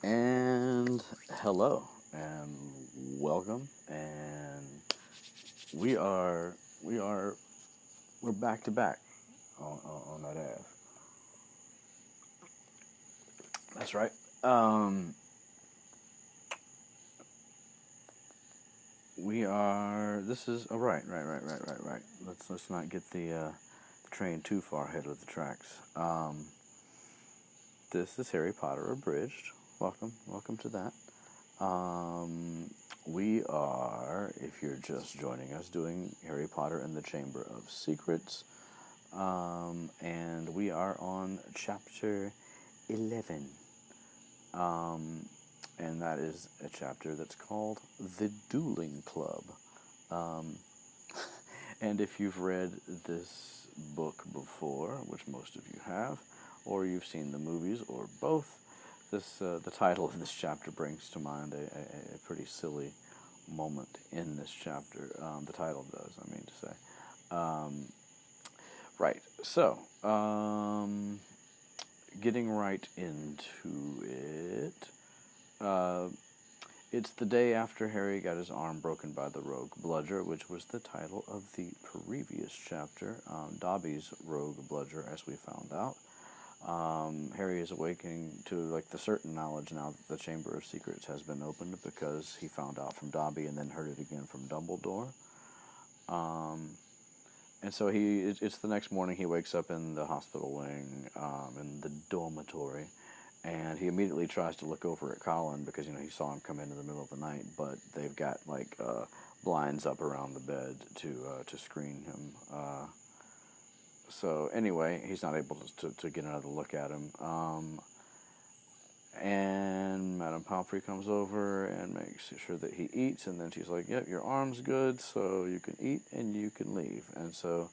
And hello and welcome, and we are we are we're back to back on that Ave. That's right. Um, we are. This is right. Let's not get the train too far ahead of the tracks. This is Harry Potter Abridged. Welcome to that. We are, if you're just joining us, doing Harry Potter and the Chamber of Secrets. And we are on chapter 11. Um, and that is a chapter that's called The Dueling Club. Um, and if you've read this book before, which most of you have, or you've seen the movies, or both, the title of this chapter brings to mind a pretty silly moment in this chapter. The title does, I mean to say. Um, right. So, getting right into it. Uh, it's the day after Harry got his arm broken by the rogue bludger, which was the title of the previous chapter. Dobby's rogue bludger, as we found out. Harry is awakening to the certain knowledge now that the Chamber of Secrets has been opened because he found out from Dobby and then heard it again from Dumbledore. And so it's the next morning. He wakes up in the hospital wing, in the dormitory, and he immediately tries to look over at Colin because he saw him come in the middle of the night, but they've got blinds up around the bed to screen him. So anyway, he's not able to get another look at him. And Madame Pomfrey comes over and makes sure that he eats, and then she's like, "Yep, your arm's good, so you can eat and you can leave." And so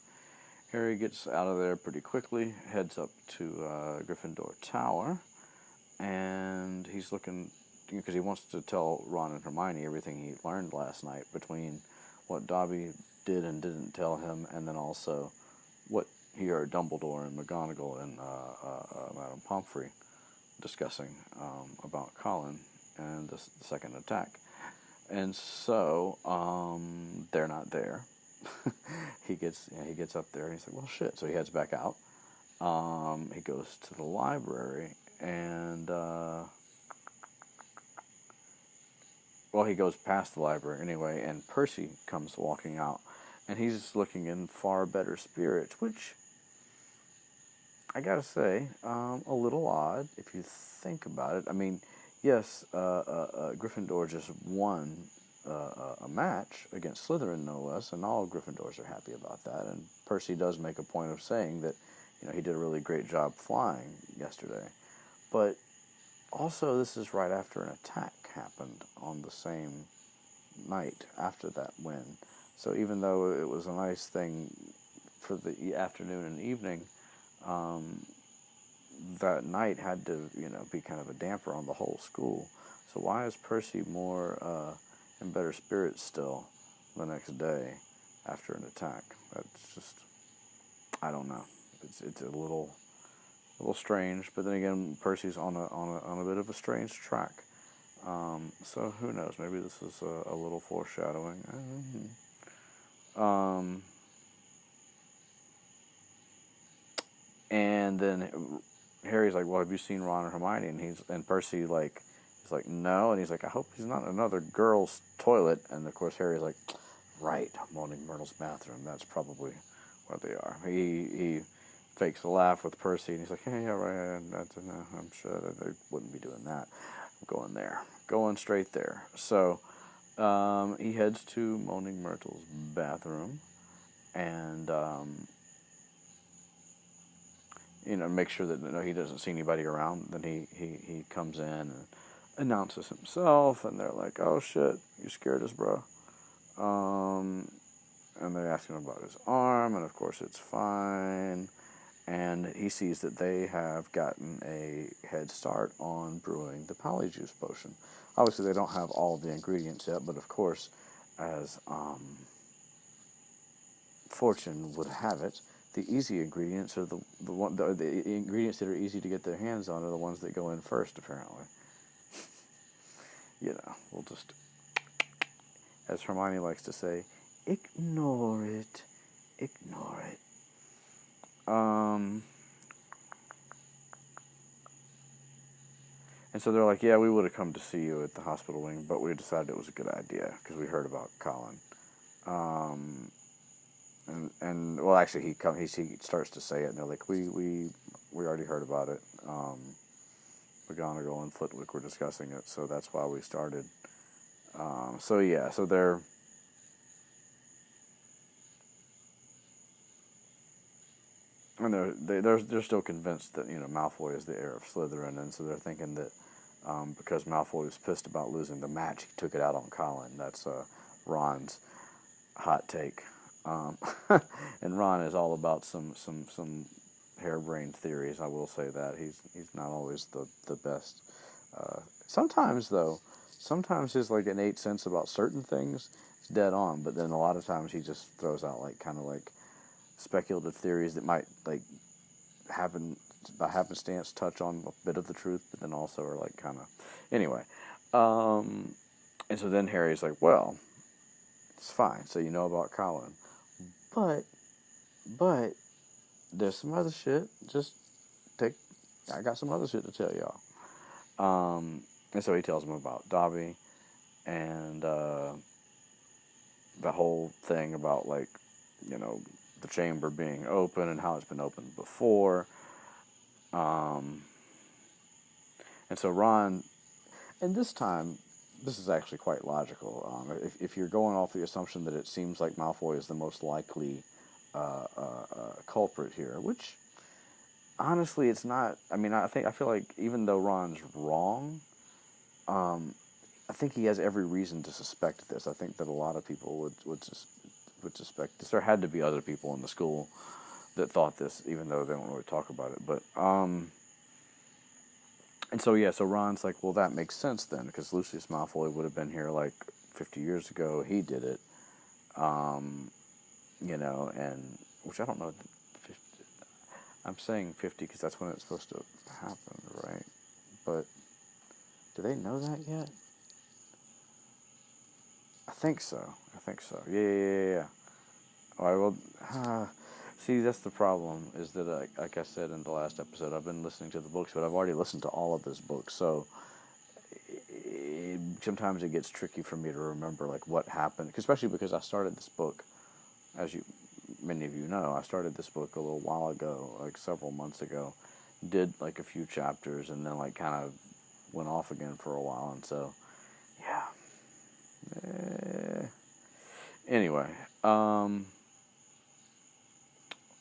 Harry gets out of there pretty quickly, heads up to Gryffindor Tower, and he's looking because he wants to tell Ron and Hermione everything he learned last night between what Dobby did and didn't tell him, and then also what he heard Dumbledore and McGonagall and Madame Pomfrey discussing about Colin and the second attack. And so they're not there. he gets up there and he's like, well, shit. So he heads back out. He goes to the library and he goes past the library anyway, and Percy comes walking out, and he's looking in far better spirits, which I gotta say, a little odd if you think about it. I mean, yes, Gryffindor just won a match against Slytherin, no less, and all Gryffindors are happy about that. And Percy does make a point of saying that, he did a really great job flying yesterday. But also, this is right after an attack happened on the same night after that win. So even though it was a nice thing for the afternoon and evening, that night had to, be kind of a damper on the whole school. So why is Percy more in better spirits still the next day after an attack? That's just, I don't know. It's a little strange. But then again, Percy's on a bit of a strange track. So who knows? Maybe this is a little foreshadowing. And then Harry's like, "Well, have you seen Ron or Hermione?" And Percy he's like, "No," and he's like, "I hope he's not in another girl's toilet." And of course Harry's like, "Right, Moaning Myrtle's bathroom. That's probably where they are." He fakes a laugh with Percy, and he's like, "Yeah, right. I'm sure that they wouldn't be doing that. I'm going there, going straight there." So he heads to Moaning Myrtle's bathroom, and make sure that he doesn't see anybody around. Then he comes in and announces himself, and they're like, "Oh shit, you scared us, bro." And they ask him about his arm, and of course it's fine. And he sees that they have gotten a head start on brewing the Polyjuice potion. Obviously, they don't have all the ingredients yet, but of course, as fortune would have it, the easy ingredients are the ingredients that are easy to get their hands on are the ones that go in first, apparently. we'll just, as Hermione likes to say, ignore it. Ignore it. And so they're like, yeah, we would have come to see you at the hospital wing, but we decided it was a good idea because we heard about Colin. And well, actually, he starts to say it, and they're like, we already heard about it. McGonagall and Flitwick were discussing it, so that's why we started. So they're they're still convinced that Malfoy is the heir of Slytherin, and so they're thinking that because Malfoy was pissed about losing the match, he took it out on Colin. That's Ron's hot take. And Ron is all about some harebrained theories. I will say that he's not always the best. Sometimes his like innate sense about certain things is dead on, but then a lot of times he just throws out like kind of like speculative theories that might like happen by happenstance touch on a bit of the truth, but then also are like kind of anyway. And so then Harry's like, well, it's fine. So you know about Colin. But there's some other shit. I got some other shit to tell y'all. And so he tells him about Dobby and the whole thing about like, the chamber being open and how it's been opened before. And so Ron, and this time, this is actually quite logical. If you're going off the assumption that it seems like Malfoy is the most likely culprit here, which honestly it's not. I mean, I feel like even though Ron's wrong, I think he has every reason to suspect this. I think that a lot of people would suspect this. There had to be other people in the school that thought this, even though they don't really talk about it. But and so Ron's like, well, that makes sense then, because Lucius Malfoy would have been here like 50 years ago. He did it, and which I don't know. I'm saying 50 because that's when it's supposed to happen, right? But do they know that yet? I think so. Yeah. All right, well, see, that's the problem, is that, like I said in the last episode, I've been listening to the books, but I've already listened to all of this book, so sometimes it gets tricky for me to remember, like, what happened, especially because I started this book, as many of you know, I started this book a little while ago, like several months ago, did, like, a few chapters, and then, like, kind of went off again for a while, and so, yeah. Anyway,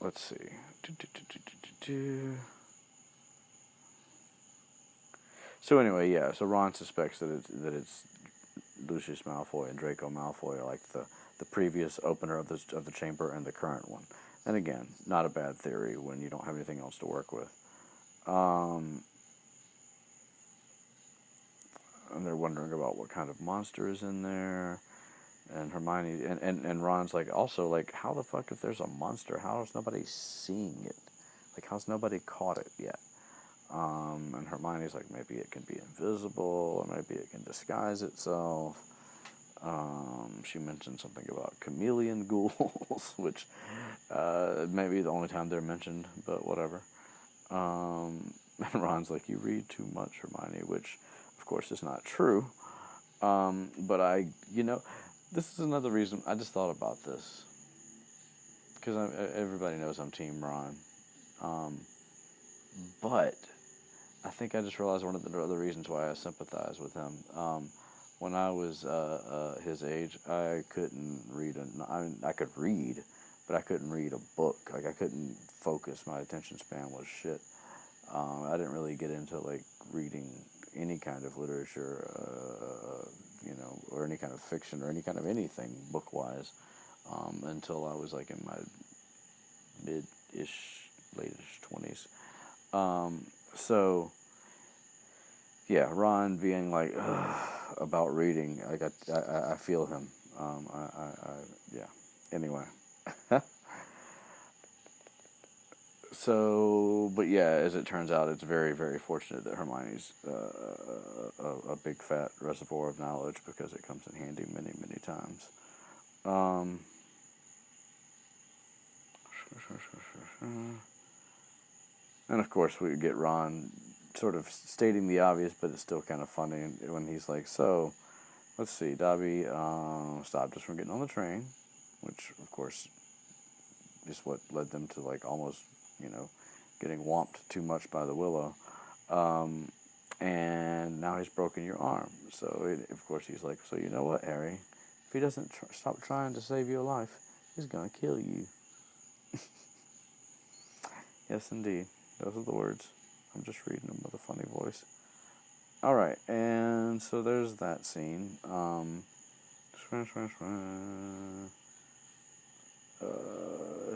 let's see. So anyway, yeah. So Ron suspects that it's Lucius Malfoy and Draco Malfoy are like the previous opener of the chamber and the current one. And again, not a bad theory when you don't have anything else to work with. And they're wondering about what kind of monster is in there. And Hermione and Ron's like, also, like, how the fuck, if there's a monster, how is nobody seeing it? Like, how's nobody caught it yet? And Hermione's like, maybe it can be invisible, or maybe it can disguise itself. She mentioned something about chameleon ghouls, which may be the only time they're mentioned, but whatever. And Ron's like, you read too much, Hermione, which, of course, is not true. But this is another reason. I just thought about this because everybody knows I'm Team Ron. But I think I just realized one of the other reasons why I sympathize with him. When I was his age, I couldn't read. I could read, but I couldn't read a book. Like, I couldn't focus. My attention span was shit. I didn't really get into like reading any kind of literature, or any kind of fiction or any kind of anything book-wise, until I was like in my mid-ish, late-ish 20s. So, yeah, Ron being like about reading, I feel him. Yeah. Anyway, So, but yeah, as it turns out, it's very, very fortunate that Hermione's a big fat reservoir of knowledge, because it comes in handy many, many times. And of course, we get Ron sort of stating the obvious, but it's still kind of funny when he's like, "So, let's see, Dobby stopped us from getting on the train," which, of course, is what led them to like almost, getting whomped too much by the willow. And now he's broken your arm. So, of course, he's like, "So you know what, Harry? If he doesn't stop trying to save your life, he's gonna kill you." Yes, indeed. Those are the words. I'm just reading them with a funny voice. All right, and so there's that scene.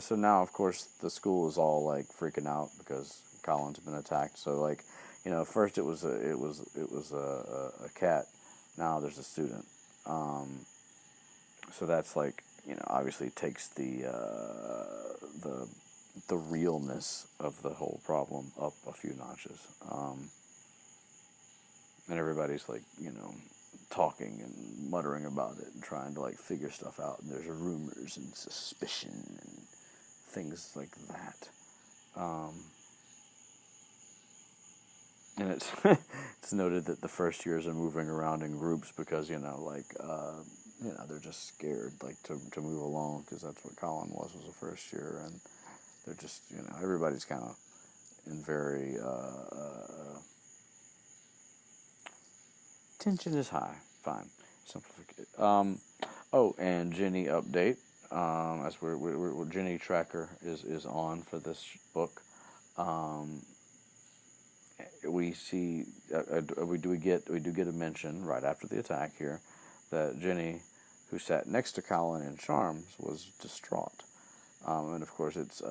So now, of course, the school is all like freaking out because Colin's been attacked. So like, first it was a cat. Now there's a student. So that's like, obviously takes the realness of the whole problem up a few notches. And everybody's like, talking and muttering about it and trying to like figure stuff out. And there's rumors and suspicion and things like that. And it's it's noted that the first years are moving around in groups because they're just scared like to move along, because that's what Colin was the first year, and they're just everybody's kind of in very tension is high. Fine, simplificate. Oh, and Ginny update. As we're Ginny tracker is on for this book. We see we do get a mention right after the attack here that Ginny, who sat next to Colin in Charms, was distraught. And of course, it's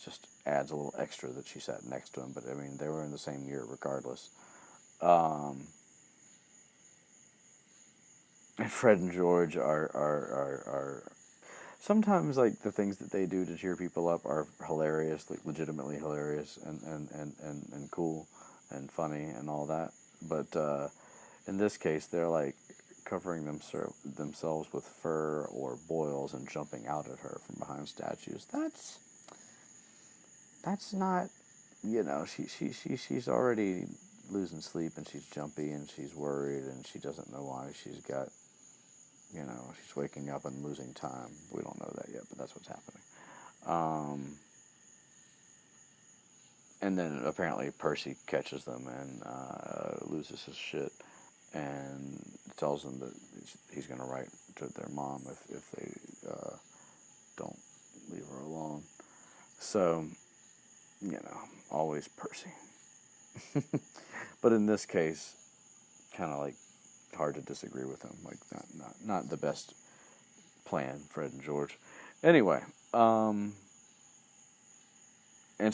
just adds a little extra that she sat next to him. But I mean, they were in the same year regardless. And Fred and George are sometimes like the things that they do to cheer people up are hilarious, like legitimately hilarious and cool and funny and all that. But in this case, they're like covering themselves with fur or boils and jumping out at her from behind statues. That's not, she's already losing sleep, and she's jumpy and she's worried and she doesn't know why she's got, she's waking up and losing time. We don't know that yet, but that's what's happening. And then apparently Percy catches them and loses his shit and tells them that he's going to write to their mom if they don't leave her alone. So, always Percy. But in this case, kind of like hard to disagree with him. Like not the best plan, Fred and George. Anyway, and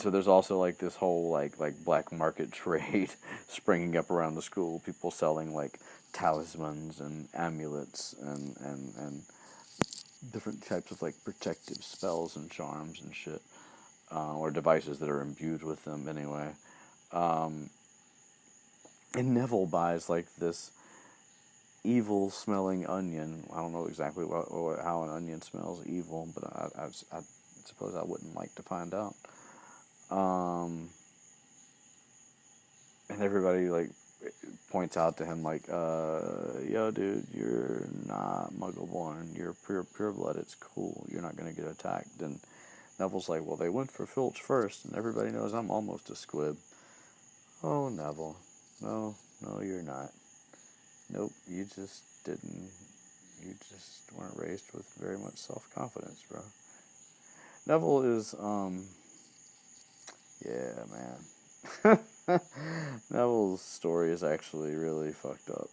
so there's also like this whole like black market trade springing up around the school. People selling like talismans and amulets and different types of like protective spells and charms and shit, or devices that are imbued with them anyway. And Neville buys like this evil-smelling onion. I don't know exactly how an onion smells evil, but I suppose I wouldn't like to find out. And everybody like points out to him like, "Yo, dude, you're not Muggle-born. You're pure-blood. It's cool. You're not gonna get attacked." And Neville's like, "Well, they went for Filch first, and everybody knows I'm almost a squib." Oh, Neville. No, you're not. Nope, you just didn't. You just weren't raised with very much self-confidence, bro. Neville is, yeah, man. Neville's story is actually really fucked up.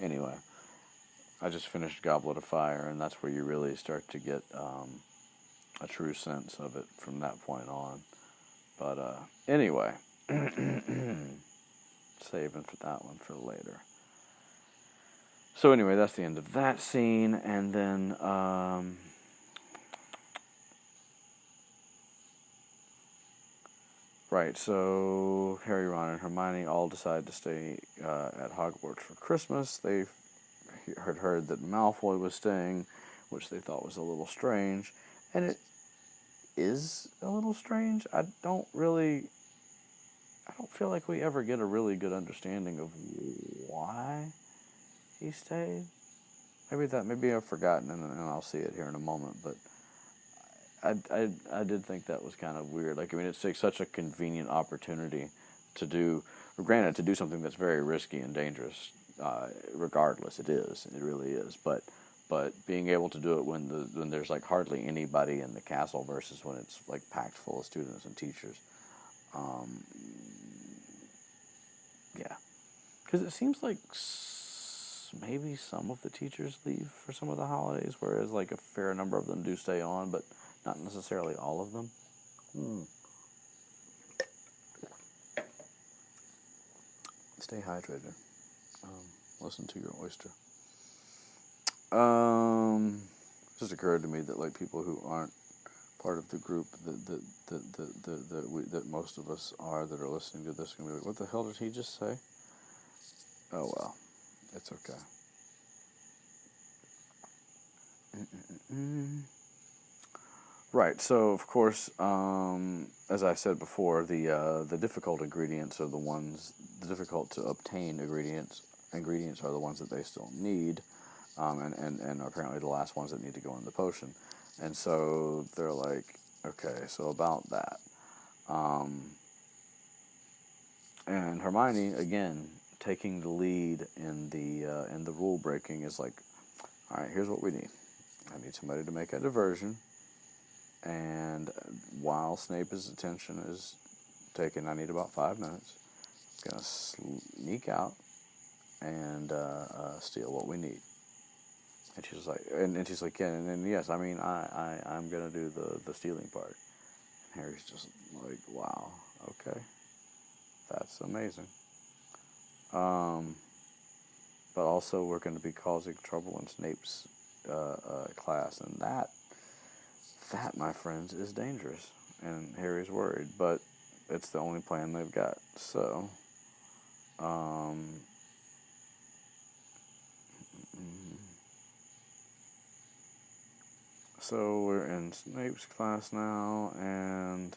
Anyway. I just finished Goblet of Fire, and that's where you really start to get a true sense of it from that point on. But anyway, saving for that one for later. So anyway, that's the end of that scene, and then Right, so Harry, Ron, and Hermione all decide to stay at Hogwarts for Christmas. They had heard that Malfoy was staying, which they thought was a little strange. And it is a little strange. I don't feel like we ever get a really good understanding of why he stayed. Maybe I've forgotten, and I'll see it here in a moment. But I did think that was kind of weird. Like, I mean, it's like such a convenient opportunity to do. Granted, to do something that's very risky and dangerous. Regardless, it really is. But being able to do it when there's like hardly anybody in the castle versus when it's like packed full of students and teachers. Yeah, because it seems like maybe some of the teachers leave for some of the holidays, whereas like a fair number of them do stay on, but not necessarily all of them. Stay hydrated. Listen to your oyster. It just occurred to me that like people who aren't part of the group that most of us are that are listening to this are gonna be like, what the hell did he just say? Oh well, it's okay. Right. So of course, as I said before, the difficult ingredients are the difficult to obtain ingredients are the ones that they still need, and are apparently the last ones that need to go in the potion. And so they're like, okay, so about that. And Hermione, again, taking the lead in the rule breaking, is like, all right, here's what we need. I need somebody to make a diversion, and while Snape's attention is taken, I need about 5 minutes. I'm gonna sneak out and steal what we need. And she's like, yeah, and yes, I mean, I'm gonna do the stealing part. And Harry's just like, wow, okay, that's amazing. But also we're going to be causing trouble in Snape's class, and that, my friends, is dangerous. And Harry's worried, but it's the only plan they've got. So, so we're in Snape's class now, and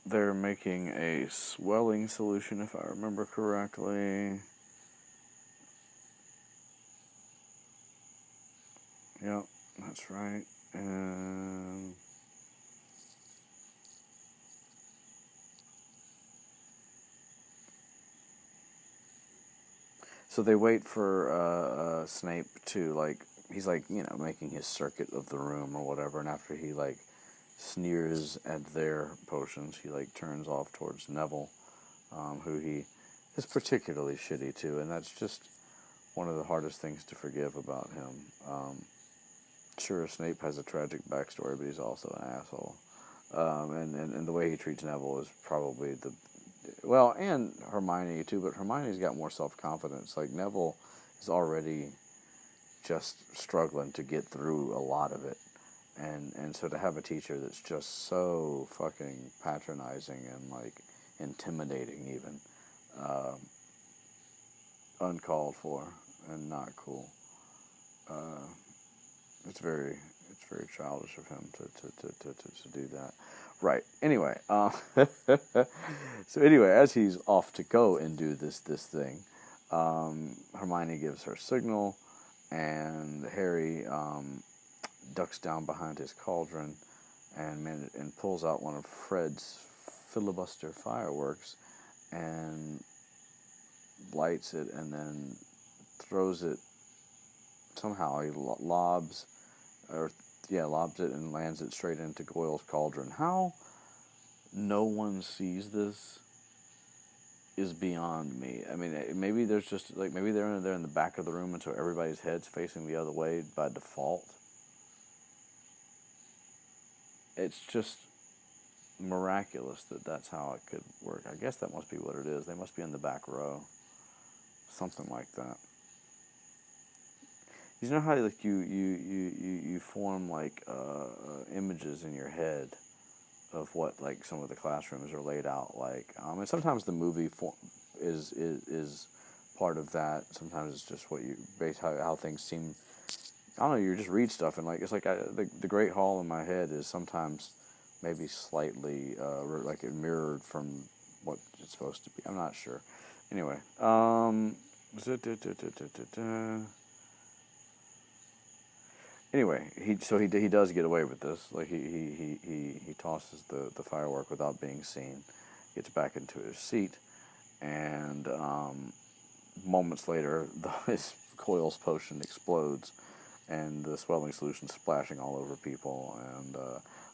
they're making a swelling solution, if I remember correctly. Yep, that's right. And so they wait for Snape to, like, he's like, making his circuit of the room or whatever, and after he like sneers at their potions, he like turns off towards Neville, who he is particularly shitty to, and that's just one of the hardest things to forgive about him. Sure, Snape has a tragic backstory, but he's also an asshole. And the way he treats Neville is probably and Hermione too, but Hermione's got more self-confidence. Like, Neville is already just struggling to get through a lot of it. And so to have a teacher that's just so fucking patronizing and, like, intimidating even, uncalled for and not cool. It's very childish of him to do that. Right. Anyway, so anyway, as he's off to go and do this thing, Hermione gives her signal, and Harry ducks down behind his cauldron and pulls out one of Fred's filibuster fireworks and lights it, and then throws it. Somehow he lobs it and lands it straight into Goyle's cauldron. How no one sees this is beyond me. I mean, maybe there's just, like, maybe they're in the back of the room, and so everybody's head's facing the other way by default. It's just miraculous that that's how it could work. I guess that must be what it is. They must be in the back row. Something like that. You know how, like, you form, like, images in your head of what like some of the classrooms are laid out like. And sometimes the movie is part of that. Sometimes it's just what you base how things seem. I don't know. You just read stuff and like it's like the Great Hall in my head is sometimes maybe slightly like it mirrored from what it's supposed to be. I'm not sure. Anyway, anyway, he does get away with this. Like he tosses the firework without being seen, gets back into his seat, and moments later, his Coils potion explodes, and the swelling solution splashing all over people, and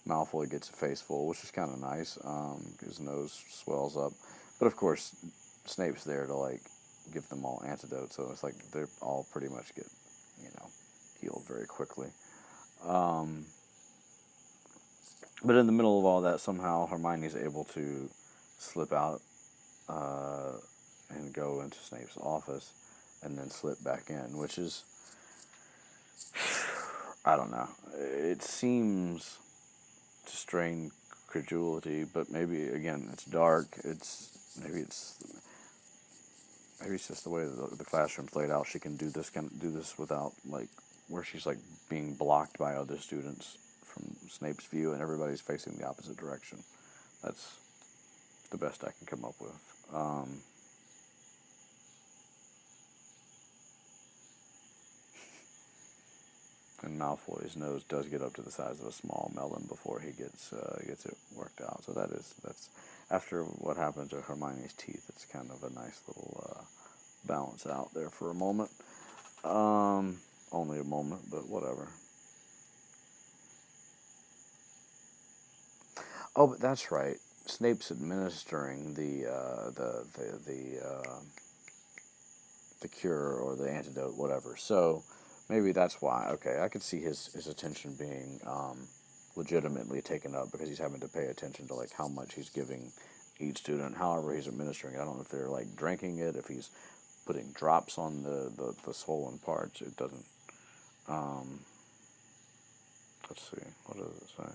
Malfoy gets a face full, which is kind of nice. His nose swells up, but of course, Snape's there to like give them all antidotes, so it's like they're all pretty much get, healed very quickly. But in the middle of all that, somehow Hermione's able to slip out and go into Snape's office, and then slip back in, which is, I don't know. It seems to strain credulity, but maybe again it's dark. Maybe it's just the way the classroom's laid out. She can do this without like where she's like being blocked by other students from Snape's view, and everybody's facing the opposite direction. That's the best I can come up with. And Malfoy's nose does get up to the size of a small melon before he gets it worked out. So that's after what happened to Hermione's teeth. It's kind of a nice little balance out there for a moment. Only a moment, but whatever. Oh, but that's right. Snape's administering the cure or the antidote, whatever. So maybe that's why. Okay, I could see his attention being legitimately taken up because he's having to pay attention to like how much he's giving each student, however he's administering it. I don't know if they're like drinking it, if he's putting drops on the swollen parts. It doesn't. Let's see. What does it say?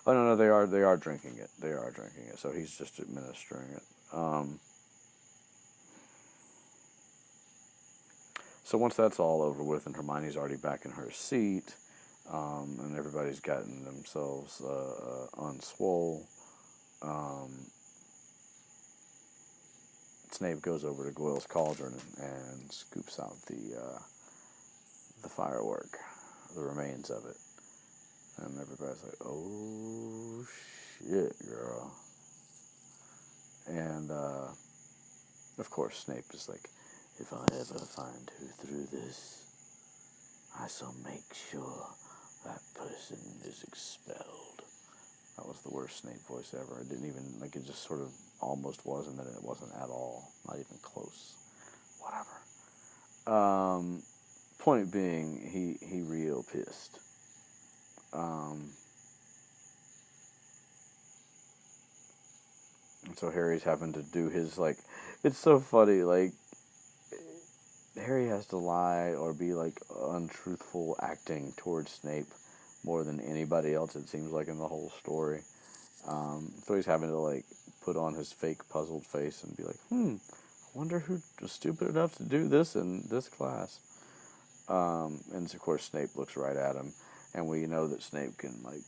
Oh no, they are drinking it. They are drinking it. So he's just administering it. So once that's all over with, and Hermione's already back in her seat, and everybody's gotten themselves unswole, Snape goes over to Goyle's cauldron and scoops out the firework, the remains of it. And everybody's like, oh, shit, girl. And, of course, Snape is like, if I ever find who threw this, I shall make sure that person is expelled. That was the worst Snape voice ever. It didn't even, like, it just sort of almost was, and then it wasn't at all. Not even close. Whatever. Point being, he real pissed. And so Harry's having to do his, like, it's so funny, like, Harry has to lie or be, like, untruthful acting towards Snape more than anybody else, it seems like, in the whole story. So he's having to, like, put on his fake puzzled face and be like, I wonder who was stupid enough to do this in this class. And, of course, Snape looks right at him. And we know that Snape can, like,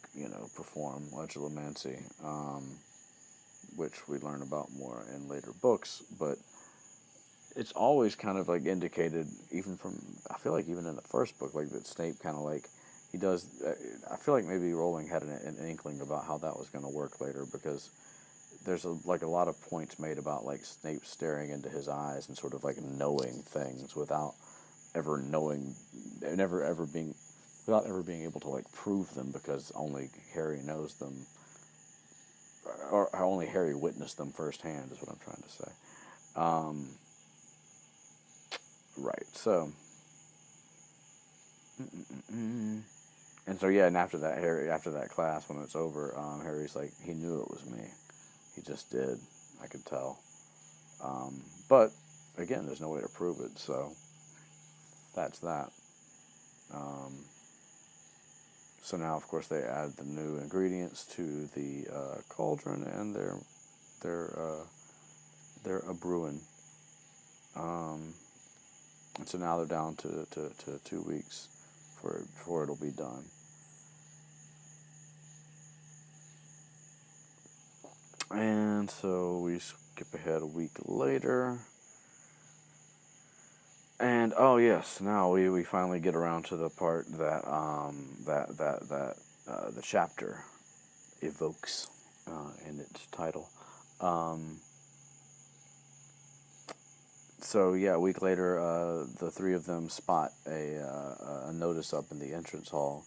perform legislamancy, which we learn about more in later books. But it's always kind of, like, indicated, even from, I feel like even in the first book, like, that Snape kind of, like, he does, I feel like maybe Rowling had an inkling about how that was going to work later, because there's, a lot of points made about, like, Snape staring into his eyes and sort of, like, knowing things without ever knowing, without ever being able to, like, prove them, because only Harry knows them, or only Harry witnessed them firsthand, is what I'm trying to say. Right, so, and so, yeah, and after that class, when it's over, Harry's like, he knew it was me. He just did. I could tell. But, again, there's no way to prove it, so that's that. So now, of course, they add the new ingredients to the cauldron, and they're a brewing. And so now they're down to 2 weeks before it'll be done. And so we skip ahead a week later. And oh yes, now we finally get around to the part that the chapter evokes in its title. So yeah, a week later, the three of them spot a notice up in the entrance hall,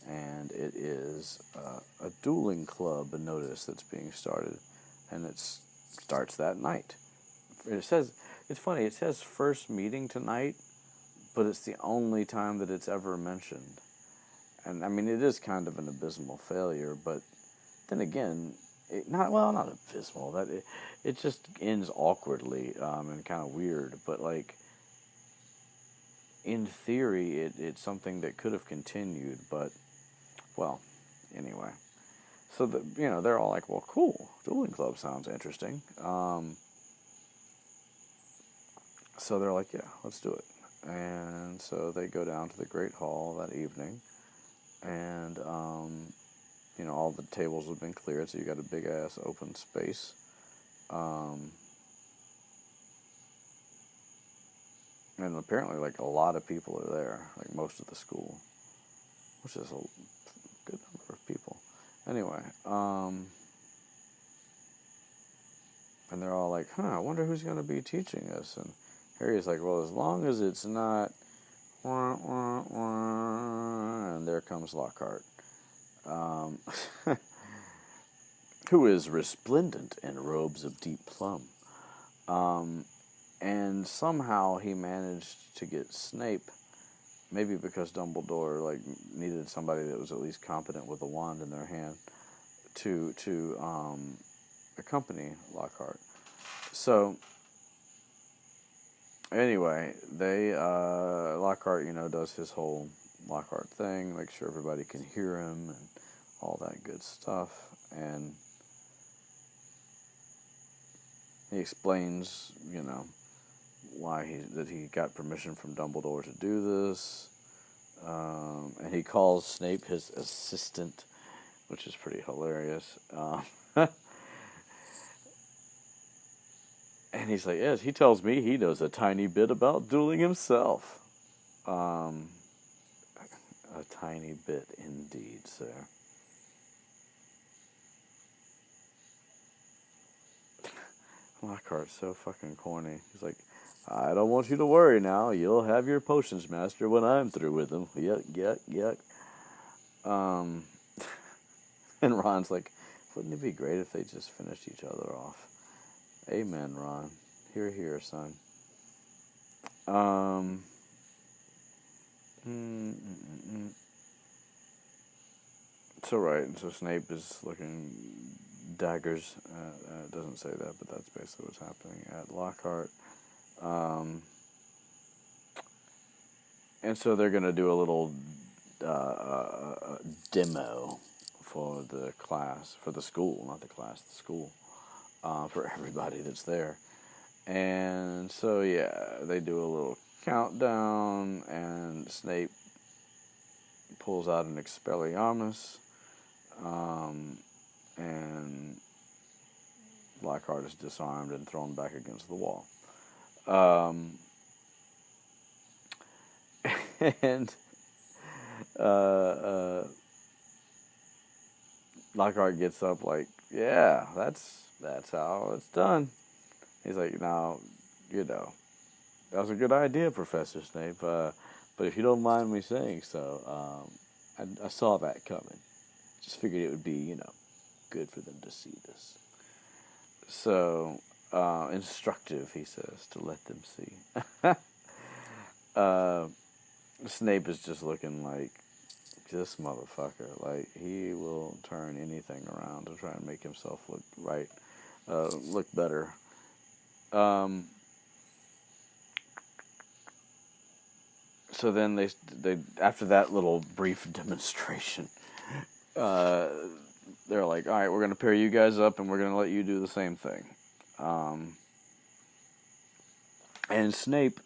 and it is a dueling club notice that's being started, and it starts that night. It says, it's funny, it says first meeting tonight, but it's the only time that it's ever mentioned. And I mean, it is kind of an abysmal failure, but then again, not abysmal. It just ends awkwardly and kind of weird. But like, in theory, it's something that could have continued. But well, anyway. So they're all like, well, cool. Dueling Club sounds interesting. So they're like, yeah, let's do it. And so they go down to the Great Hall that evening, and all the tables have been cleared, so you got a big ass open space. And apparently, like, a lot of people are there, like most of the school, which is a good number of people. Anyway, and they're all like, I wonder who's going to be teaching us. And Harry's like, well, as long as it's not, and there comes Lockhart, who is resplendent in robes of deep plum. And somehow he managed to get Snape, maybe because Dumbledore needed somebody that was at least competent with a wand in their hand, to accompany Lockhart. So anyway, Lockhart, does his whole Lockhart thing, make sure everybody can hear him and all that good stuff, and he explains, why he got permission from Dumbledore to do this, and he calls Snape his assistant, which is pretty hilarious. And he's like, yes, he tells me he knows a tiny bit about dueling himself. A tiny bit indeed, sir. Lockhart's so fucking corny. He's like, I don't want you to worry now. You'll have your potions master when I'm through with them. Yuck, yuck, yuck. And Ron's like, wouldn't it be great if they just finished each other off? Amen, Ron. Hear, hear, son. So right, so Snape is looking daggers. It doesn't say that, but that's basically what's happening at Lockhart. And so they're going to do a little demo for the class, for the school, not the class, the school, for everybody that's there. And so, yeah, they do a little countdown, and Snape pulls out an Expelliarmus, and Lockhart is disarmed and thrown back against the wall. And Lockhart gets up like, yeah, that's how it's done. He's like, now, that was a good idea, Professor Snape, but if you don't mind me saying so, I saw that coming. Just figured it would be, good for them to see this. So, instructive, he says, to let them see. Snape is just looking like this motherfucker. Like, he will turn anything around to try and make himself look right, look better. So so then they after that little brief demonstration, they're like, all right, we're going to pair you guys up, and we're going to let you do the same thing. And Snape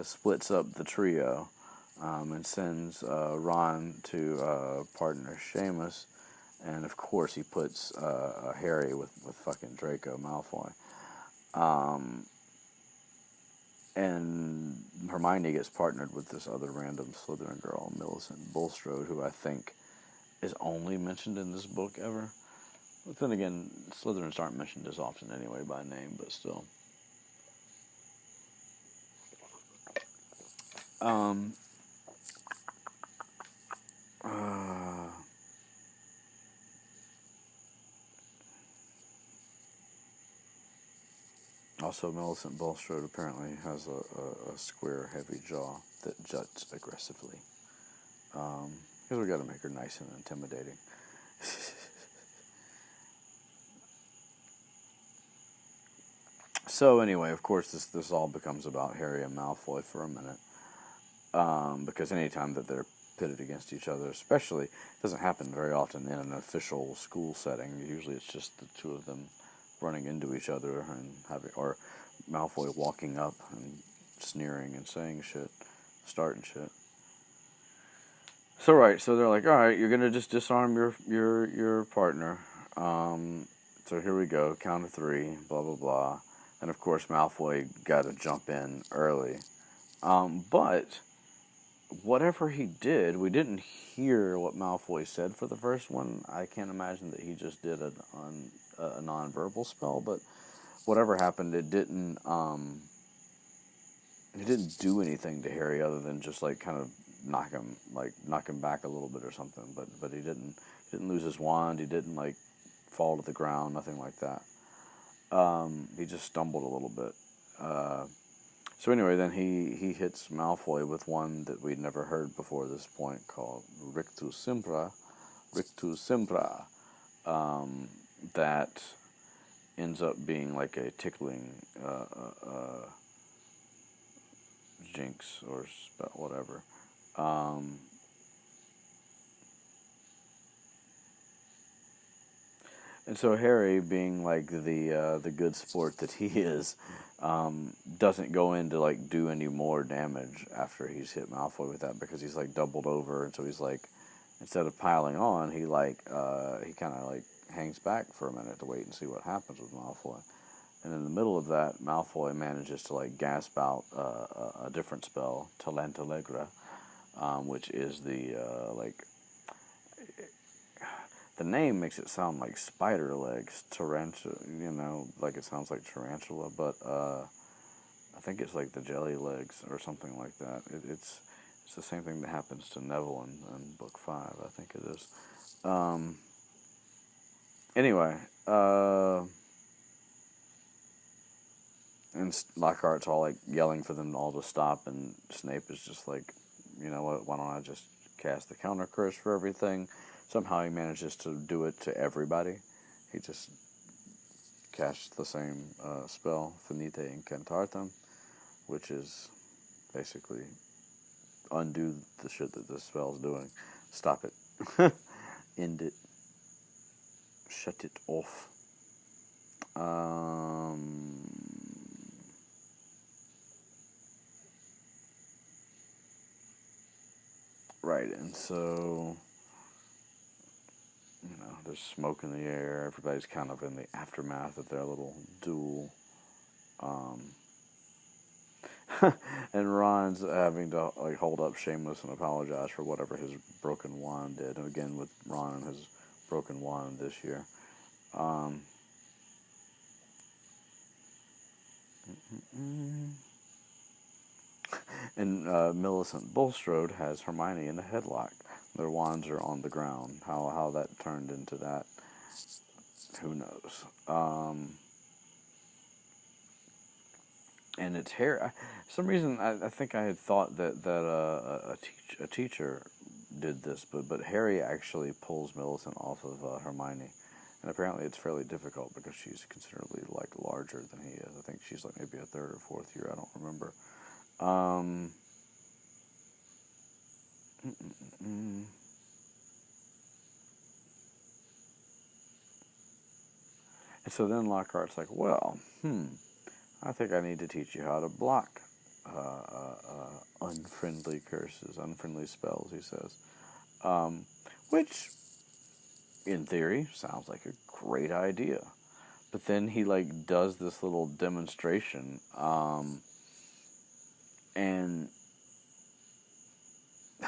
splits up the trio and sends Ron to partner Seamus, and of course he puts Harry with fucking Draco Malfoy. And Hermione gets partnered with this other random Slytherin girl, Millicent Bulstrode, who I think is only mentioned in this book ever. But then again, Slytherins aren't mentioned as often anyway by name, but still. Also, Millicent Bulstrode apparently has a square, heavy jaw that juts aggressively. Because we got to make her nice and intimidating. So anyway, of course, this all becomes about Harry and Malfoy for a minute. Because anytime that they're pitted against each other, especially, it doesn't happen very often in an official school setting. Usually it's just the two of them running into each other and or Malfoy walking up and sneering and saying shit, starting shit. So they're like, all right, you're gonna just disarm your partner. So here we go, count of 3, blah blah blah, and of course Malfoy got to jump in early. But whatever he did, we didn't hear what Malfoy said for the first one. I can't imagine that he just did a non-verbal spell, but whatever happened, it didn't do anything to Harry other than just like kind of knock him back a little bit or something. But he didn't lose his wand. He didn't like fall to the ground. Nothing like that. He just stumbled a little bit. So anyway, then he hits Malfoy with one that we'd never heard before this point, called Rictus Simpra, that ends up being like a tickling jinx or spell, whatever. And so Harry, being like the good sport that he is, doesn't go in to like do any more damage after he's hit Malfoy with that, because he's like doubled over, and so he's like, instead of piling on, he kind of like hangs back for a minute to wait and see what happens with Malfoy. And in the middle of that, Malfoy manages to like gasp out a different spell, Talentalegra, which is the the name makes it sound like spider legs, tarantula, like it sounds like tarantula, but I think it's like the jelly legs or something like that. It's the same thing that happens to Neville in book 5, I think it is. Anyway, and Lockhart's all like yelling for them all to stop, and Snape is just like, you know what, why don't I just cast the counter curse for everything? Somehow he manages to do it to everybody. He just casts the same spell, Finite Incantatem, which is basically undo the shit that this spell's doing. Stop it. End it. Shut it off. Right, and so, there's smoke in the air. Everybody's kind of in the aftermath of their little duel. And Ron's having to like hold up Seamus and apologize for whatever his broken wand did. And again, with Ron and his broken wand this year. And Millicent Bulstrode has Hermione in a headlock. Their wands are on the ground. How that turned into that, who knows? And it's Harry. For some reason, I think I had thought that a teacher did this, but Harry actually pulls Millicent off of Hermione, and apparently it's fairly difficult because she's considerably like larger than he is. I think she's like maybe a 3rd or 4th year. I don't remember. And so then Lockhart's like, well, I think I need to teach you how to block unfriendly curses, unfriendly spells, he says. Which, in theory, sounds like a great idea. But then he, like, does this little demonstration, and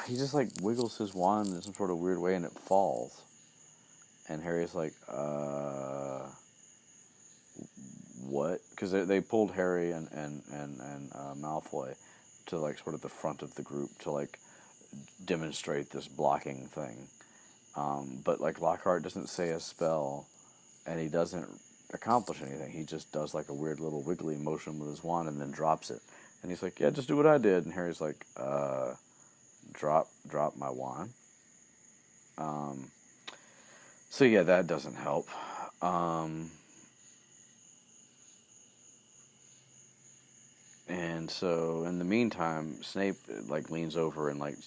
he just, like, wiggles his wand in some sort of weird way, and it falls. And Harry's like, what? Because they pulled Harry and Malfoy to, like, sort of the front of the group to, like, demonstrate this blocking thing. But, like, Lockhart doesn't say a spell, and he doesn't accomplish anything. He just does, like, a weird little wiggly motion with his wand and then drops it. And he's like, yeah, just do what I did. And Harry's like, drop my wand. So, yeah, that doesn't help. And so, in the meantime, Snape, like, leans over and, like,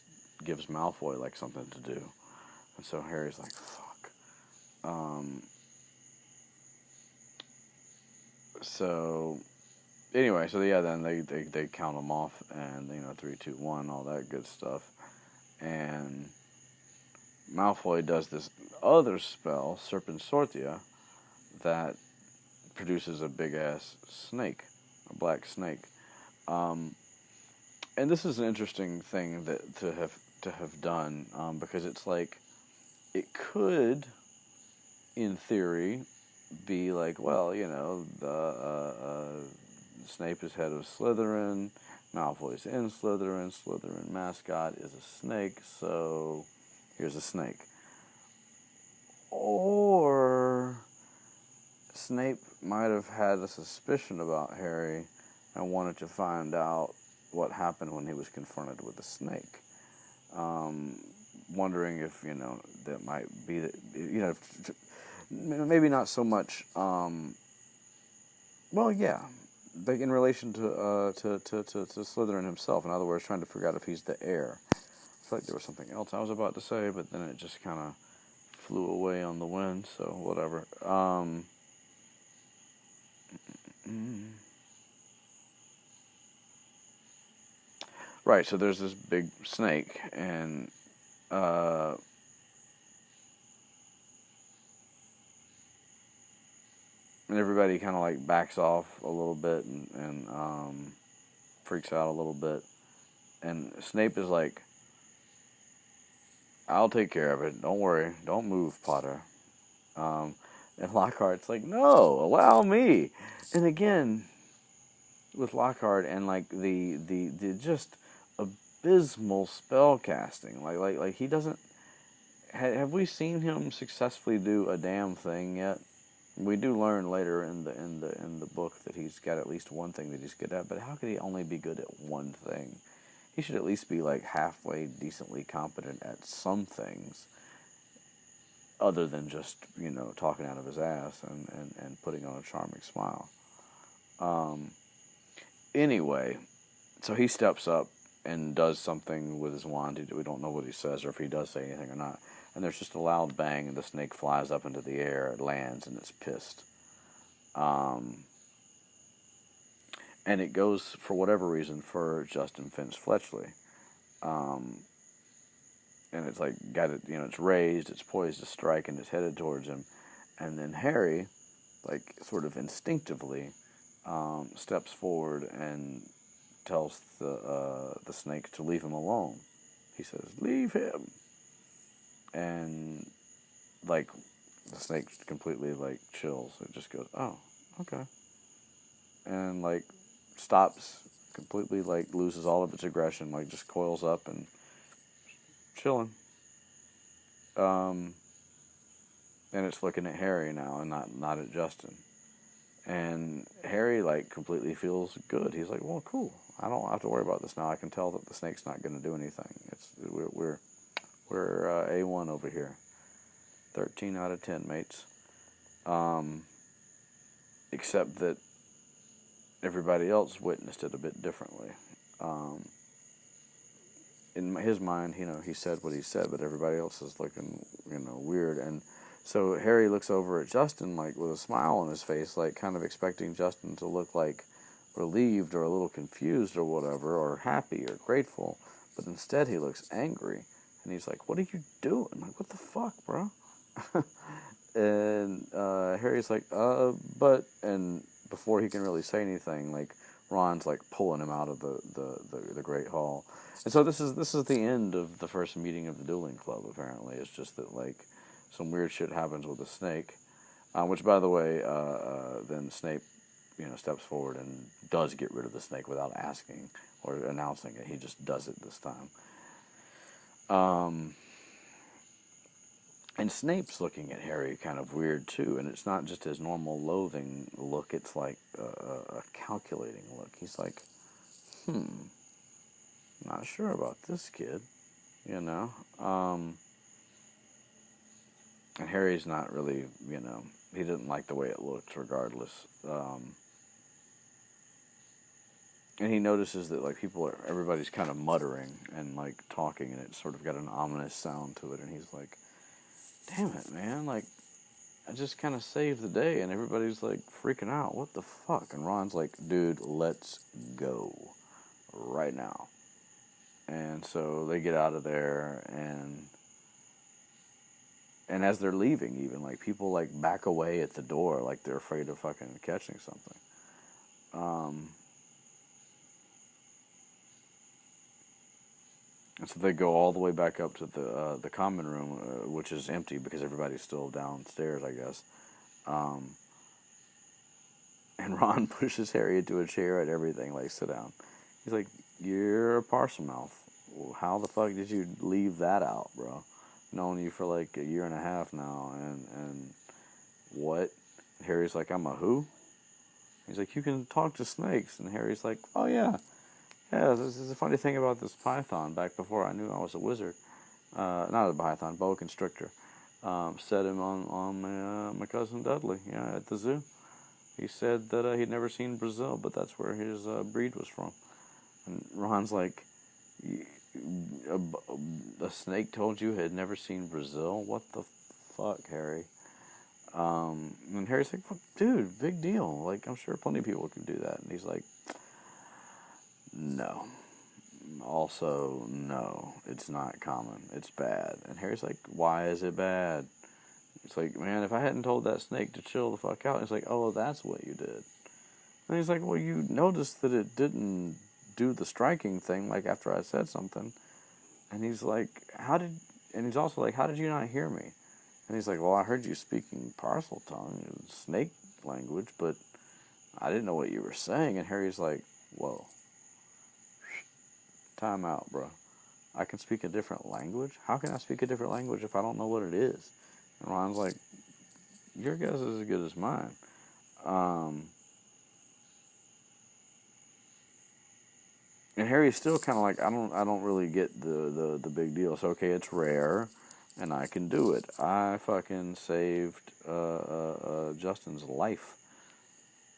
gives Malfoy, like, something to do. And so Harry's like, fuck. So, anyway, so, yeah, then they count them off, and, 3, 2, 1, all that good stuff. And Malfoy does this other spell, Serpensortia, that produces a big-ass snake, a black snake. And this is an interesting thing that to have done, because it's like, it could, in theory, be like, well, the Snape is head of Slytherin, Malfoy's in Slytherin, Slytherin mascot is a snake, so here's a snake. Or Snape might have had a suspicion about Harry and wanted to find out what happened when he was confronted with a snake. Wondering if, that might be, maybe not so much, well, yeah, like in relation to Slytherin himself. In other words, trying to figure out if he's the heir. I feel like there was something else I was about to say, but then it just kind of flew away on the wind, so whatever. Right, so there's this big snake, and everybody kind of like backs off a little bit and freaks out a little bit. And Snape is like, I'll take care of it. Don't worry. Don't move, Potter. And Lockhart's like, no, allow me. And again, with Lockhart and like the just abysmal spell casting, like he doesn't. Have we seen him successfully do a damn thing yet? We do learn later in the book that he's got at least one thing that he's good at, but how could he only be good at one thing? He should at least be like halfway decently competent at some things, other than just, talking out of his ass and putting on a charming smile. Anyway, so he steps up and does something with his wand. We don't know what he says or if he does say anything or not. And there's just a loud bang, and the snake flies up into the air. It lands, and it's pissed. And it goes, for whatever reason, for Justin Finch Fletchley. And it's like, got it, it's raised, it's poised to strike, and it's headed towards him. And then Harry, like, sort of instinctively, steps forward and tells the snake to leave him alone. He says, leave him. And, like, the snake completely, like, chills. It just goes, oh, okay. And, like, stops, completely, like, loses all of its aggression, like, just coils up and chilling. And it's looking at Harry now and not at Justin. And Harry, like, completely feels good. He's like, well, cool. I don't have to worry about this now. I can tell that the snake's not going to do anything. We're A1 over here. 13 out of 10, mates. Except that everybody else witnessed it a bit differently. in his mind, he said what he said, but everybody else is looking, weird. And so Harry looks over at Justin, like, with a smile on his face, like, kind of expecting Justin to look, like, relieved or a little confused or whatever, or happy or grateful. But instead he looks angry. And he's like, what are you doing? I'm like, what the fuck, bro? And Harry's like, and before he can really say anything, like, Ron's like pulling him out of the Great Hall. And so this is the end of the first meeting of the Dueling Club, apparently. It's just that, like, some weird shit happens with the snake, which, by the way, then Snape, steps forward and does get rid of the snake without asking or announcing it. He just does it this time. And Snape's looking at Harry kind of weird, too, and it's not just his normal loathing look, it's like a calculating look. He's like, not sure about this kid, And Harry's not really, he didn't like the way it looked regardless. And he notices that, like, everybody's kind of muttering and, like, talking, and it's sort of got an ominous sound to it, and he's like, damn it, man, like, I just kind of saved the day, and everybody's, like, freaking out. What the fuck? And Ron's like, dude, let's go right now. And so they get out of there, and as they're leaving, even, like, people, like, back away at the door, like they're afraid of fucking catching something. And so they go all the way back up to the common room, which is empty because everybody's still downstairs, I guess. And Ron pushes Harry into a chair and everything, like, sit down. He's like, you're a Parselmouth. How the fuck did you leave that out, bro? Known you for like a year and a half now, and what? Harry's like, I'm a who? He's like, you can talk to snakes. And Harry's like, oh yeah, this is a funny thing about this python. Back before I knew I was a wizard, not a python, boa constrictor, set him on my cousin Dudley, at the zoo. He said that he'd never seen Brazil, but that's where his breed was from. And Ron's like, a snake told you had never seen Brazil? What the fuck, Harry? And Harry's like, dude, big deal. Like, I'm sure plenty of people can do that. And he's like, no. Also, no, it's not common. It's bad. And Harry's like, why is it bad? It's like, man, if I hadn't told that snake to chill the fuck out, it's like, oh, that's what you did. And he's like, well, you noticed that it didn't do the striking thing, like, after I said something. And he's like, he's also like, how did you not hear me? And he's like, well, I heard you speaking parcel tongue, snake language, but I didn't know what you were saying. And Harry's like, whoa, time out, bro. I can speak a different language? How can I speak a different language if I don't know what it is? And Ron's like, your guess is as good as mine. And Harry's still kind of like, I don't really get the big deal. It's okay, it's rare, and I can do it. I fucking saved Justin's life.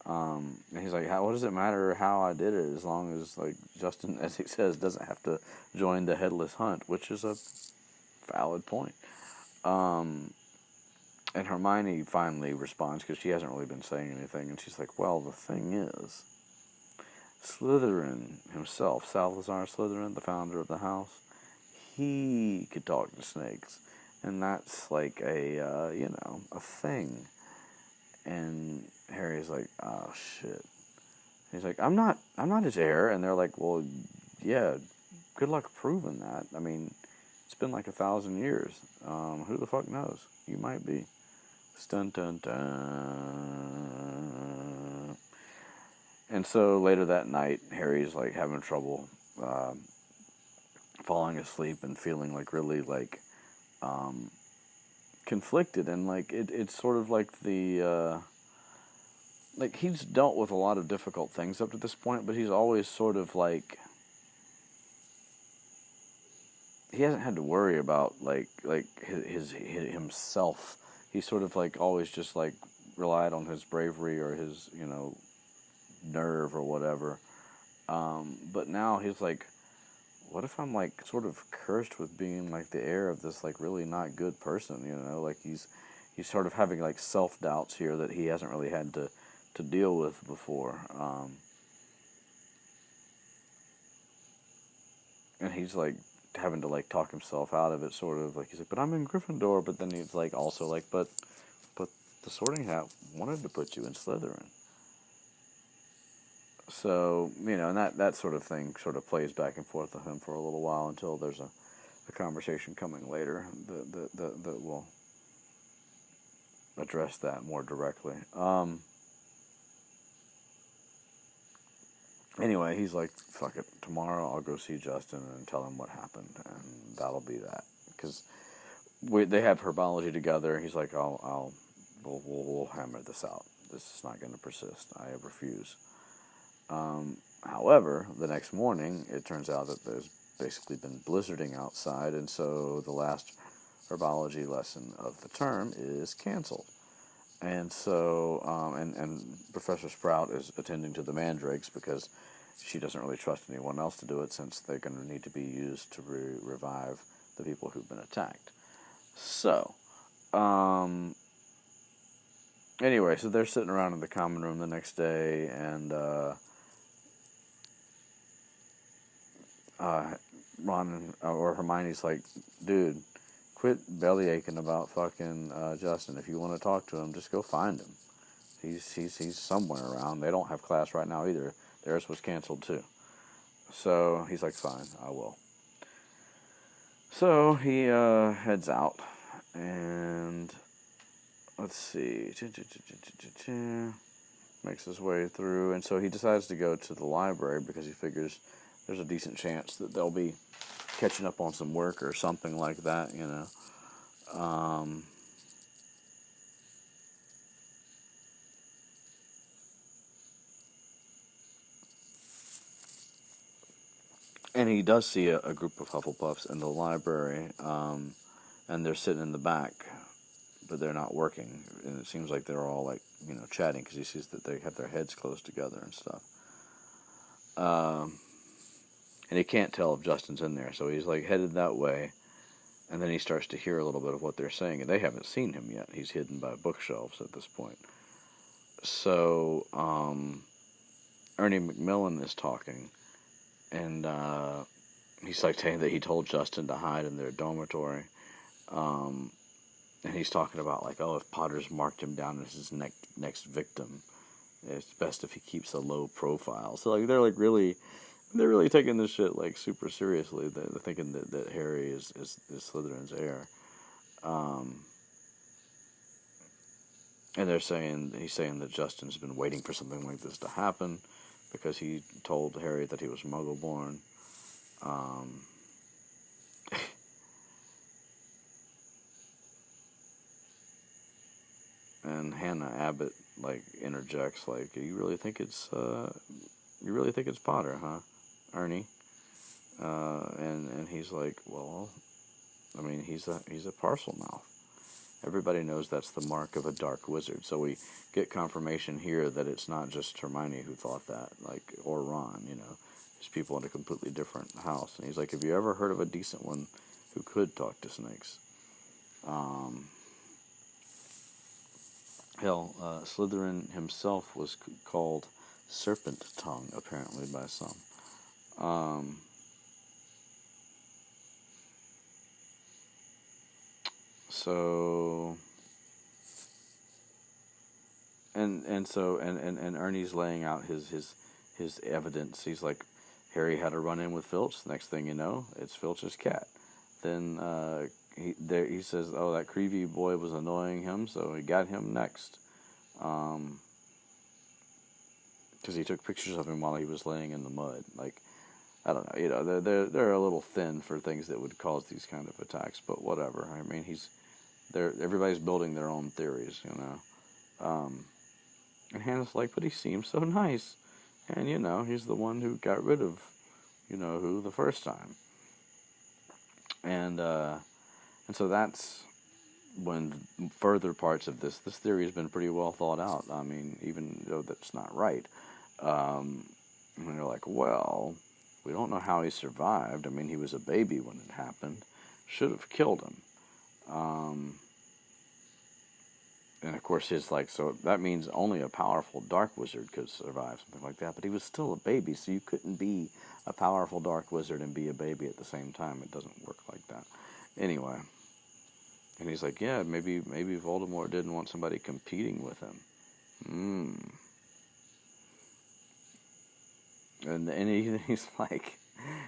And he's like, what does it matter how I did it, as long as, like, Justin, as he says, doesn't have to join the headless hunt, which is a valid point. And Hermione finally responds, because she hasn't really been saying anything, and she's like, well, the thing is, Slytherin himself, Salazar Slytherin, the founder of the house, he could talk to snakes, and that's like a thing. And Harry's like, oh shit. He's like, I'm not his heir. And they're like, well, yeah, good luck proving that. I mean, it's been like 1,000 years. Who the fuck knows? You might be. Dun dun dun. And so later that night, Harry's like having trouble falling asleep and feeling like really like conflicted, and like it's sort of like the like he's dealt with a lot of difficult things up to this point, but he's always sort of like he hasn't had to worry about like his himself. He's sort of like always just like relied on his bravery or his nerve or whatever. But now he's like, what if I'm like sort of cursed with being like the heir of this like really not good person, you know, like he's sort of having like self-doubts here that he hasn't really had to deal with before. And he's like having to like talk himself out of it, sort of like he's like, but I'm in Gryffindor, but then he's like also like, but the Sorting Hat wanted to put you in Slytherin. So, you know, and that sort of thing sort of plays back and forth with him for a little while until there's a conversation coming later that will address that more directly. Anyway, he's like, fuck it, tomorrow I'll go see Justin and tell him what happened, and that'll be that. Because they have herbology together. He's like, we'll hammer this out. This is not going to persist. I refuse. However, the next morning, it turns out that there's basically been blizzarding outside, and so the last herbology lesson of the term is canceled. And so, and Professor Sprout is attending to the mandrakes because she doesn't really trust anyone else to do it, since they're going to need to be used to revive the people who've been attacked. So, anyway, so they're sitting around in the common room the next day, and Ron or Hermione's like, dude, quit belly aching about fucking Justin. If you want to talk to him, just go find him. He's somewhere around. They don't have class right now either. Theirs was canceled too. So he's like, fine, I will. So he heads out, and let's see, makes his way through, and so he decides to go to the library because he figures there's a decent chance that they'll be catching up on some work or something like that, you know. And he does see a group of Hufflepuffs in the library, and they're sitting in the back, but they're not working. And it seems like they're all like, you know, chatting because he sees that they have their heads close together and stuff. And he can't tell if Justin's in there, so he's like headed that way. And then he starts to hear a little bit of what they're saying, and they haven't seen him yet. He's hidden by bookshelves at this point. So Ernie Macmillan is talking, and he's like saying that he told Justin to hide in their dormitory. And he's talking about like, oh, if Potter's marked him down as his next victim, it's best if he keeps a low profile. So like they're really taking this shit like super seriously. They're thinking that Harry is Slytherin's heir. And he's saying that Justin's been waiting for something like this to happen because he told Harry that he was Muggle-born. And Hannah Abbott like interjects like, you really think it's Potter, huh, Ernie? And he's like, well, I mean, he's a Parselmouth. Everybody knows that's the mark of a dark wizard. So we get confirmation here that it's not just Hermione who thought that, like, or Ron, you know. There's people in a completely different house. And he's like, have you ever heard of a decent one who could talk to snakes? Slytherin himself was called Serpent Tongue, apparently, by some. So, and Ernie's laying out his evidence. He's like, Harry had a run-in with Filch. Next thing you know, it's Filch's cat. Then he says, oh, that Creevy boy was annoying him, so he got him next. Because he took pictures of him while he was laying in the mud. Like, I don't know, you know, they're a little thin for things that would cause these kind of attacks, but whatever. I mean, everybody's building their own theories, you know. And Hannah's like, but he seems so nice. And, you know, he's the one who got rid of, you know, who the first time. And so that's when further parts of this theory has been pretty well thought out. I mean, even though that's not right. And they're like, well, We don't know how he survived. I mean, he was a baby when it happened. Should have killed him. And of course, so that means only a powerful dark wizard could survive something like that. But he was still a baby, so you couldn't be a powerful dark wizard and be a baby at the same time. It doesn't work like that. Anyway, and he's like, yeah, maybe Voldemort didn't want somebody competing with him. And he's like,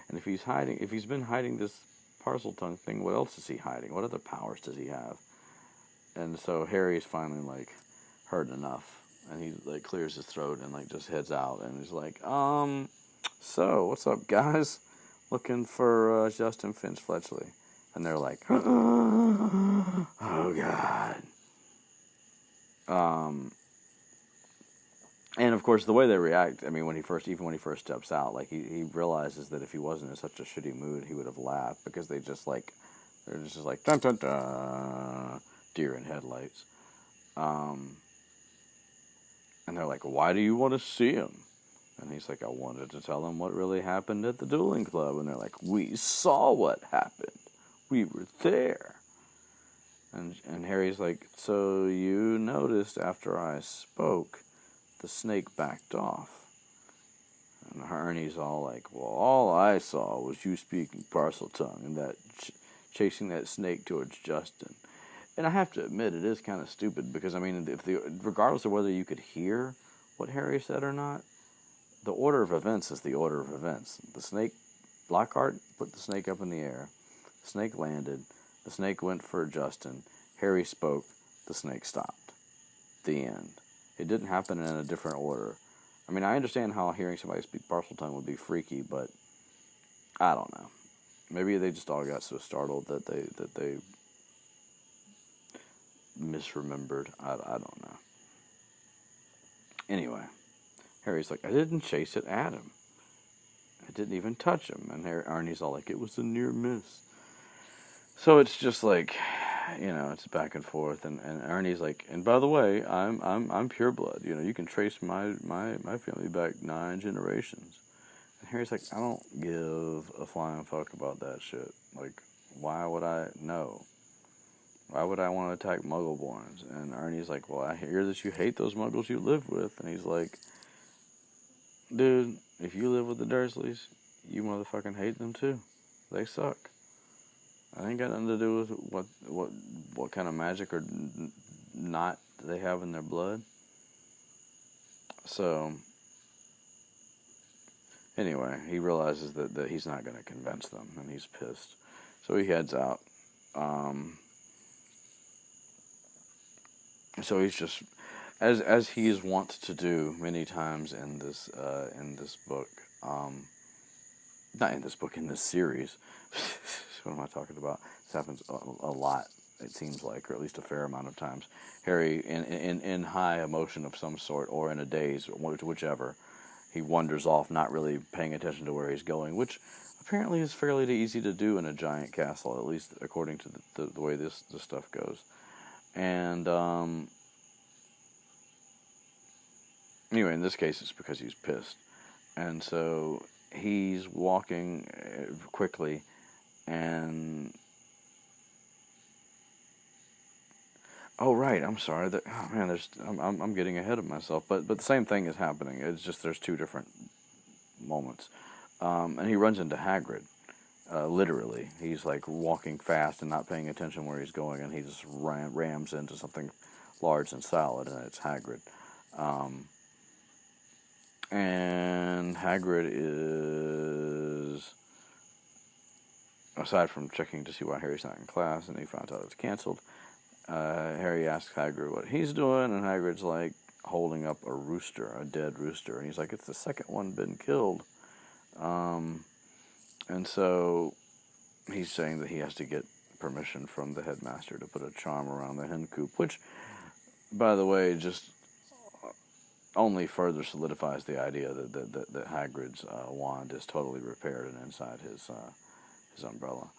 and if he's been hiding this parcel tongue thing, what else is he hiding? What other powers does he have? And so Harry's finally like heard enough, and he like clears his throat and like just heads out, and he's like, so what's up, guys? Looking for Justin Finch Fletchley, and they're like, oh God. And of course, the way they react, I mean, when he first steps out, like he realizes that if he wasn't in such a shitty mood, he would have laughed, because they're just like dun dun dun, deer in headlights. And they're like, why do you want to see him? And he's like, I wanted to tell him what really happened at the Dueling Club. And they're like, we saw what happened. We were there. And Harry's like, so you noticed after I spoke, the snake backed off. And Ernie's all like, well, all I saw was you speaking parcel tongue and that chasing that snake towards Justin. And I have to admit, it is kind of stupid, because, I mean, regardless of whether you could hear what Harry said or not, the order of events is the order of events. The snake, Lockhart put the snake up in the air. The snake landed. The snake went for Justin. Harry spoke. The snake stopped. The end. It didn't happen in a different order. I mean, I understand how hearing somebody speak parcel tongue would be freaky, but I don't know. Maybe they just all got so startled that they misremembered. I don't know. Anyway, Harry's like, I didn't chase it at him. I didn't even touch him. And Arnie's all like, it was a near miss. So it's just like, it's back and forth. And Arnie's like, and by the way, I'm pure blood. You can trace my family back 9 generations. And Harry's like, I don't give a flying fuck about that shit. Like, why would I know? Why would I want to attack Muggleborns? And Arnie's like, well, I hear that you hate those Muggles you live with. And he's like, dude, if you live with the Dursleys, you motherfucking hate them too. They suck. I ain't got nothing to do with what kind of magic or not they have in their blood. So, anyway, he realizes that he's not going to convince them, and he's pissed. So he heads out. So he's just, as he is wont to do many times in this book, not in this book, in this series. What am I talking about? This happens a lot, it seems like, or at least a fair amount of times. Harry, in high emotion of some sort, or in a daze, whichever, he wanders off, not really paying attention to where he's going, which apparently is fairly easy to do in a giant castle, at least according to the way this stuff goes. And anyway, in this case, it's because he's pissed. And so he's walking quickly, and oh right, I'm sorry. I'm getting ahead of myself. But the same thing is happening. It's just there's 2 different moments. And he runs into Hagrid. Literally, he's like walking fast and not paying attention where he's going, and he just rams into something large and solid, and it's Hagrid. And Hagrid is, aside from checking to see why Harry's not in class, and he finds out it's canceled, Harry asks Hagrid what he's doing, and Hagrid's like holding up a rooster, a dead rooster, and he's like, it's the second one been killed. And so he's saying that he has to get permission from the headmaster to put a charm around the hen coop, which, by the way, just only further solidifies the idea that Hagrid's wand is totally repaired and inside his umbrella.